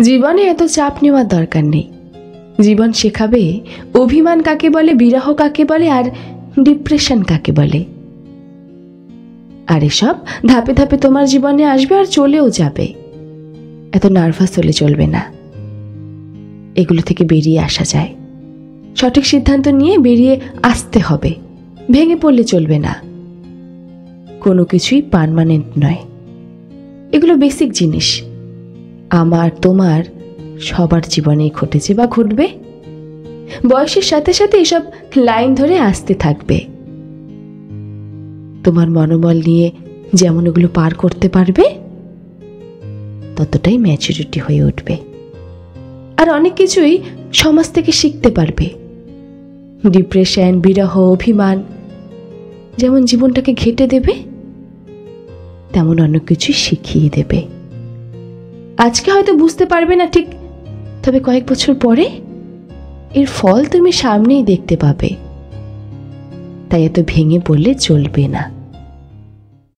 জীবনে এত চাপ নেওয়ার দরকার নেই। জীবন শেখাবে অভিমান কাকে বলে, বিরহ কাকে বলে, আর ডিপ্রেশন কাকে বলে। আর এসব ধাপে ধাপে তোমার জীবনে আসবে আর চলেও যাবে। এত নার্ভাস হলে চলবে না। এগুলো থেকে বেরিয়ে আসা যায়। সঠিক সিদ্ধান্ত নিয়ে বেরিয়ে আসতে হবে। ভেঙে পড়লে চলবে না। কোনো কিছুই পার্মানেন্ট নয়। এগুলো বেসিক জিনিস। আমার, তোমার, সবার জীবনেই ঘটেছে বা ঘটবে। বয়সের সাথে সাথে এসব লাইন ধরে আসতে থাকবে। তোমার মনোবল নিয়ে যেমন এগুলো পার করতে পারবে, ততটাই ম্যাচুরিটি হয়ে উঠবে। আর অনেক কিছুই সমাজ থেকে শিখতে পারবে। ডিপ্রেশন, বিরহ, অভিমান যেমন জীবনটাকে ঘেঁটে দেবে, তেমন অনেক কিছুই শিখিয়ে দেবে। আজকে হয়তো বুঝতে পারবে না ঠিক, তবে কয়েক বছর পরে এর ফল তুমি সামনেই দেখতে পাবে। তাই এত ভেঙে পড়লে চলবে না।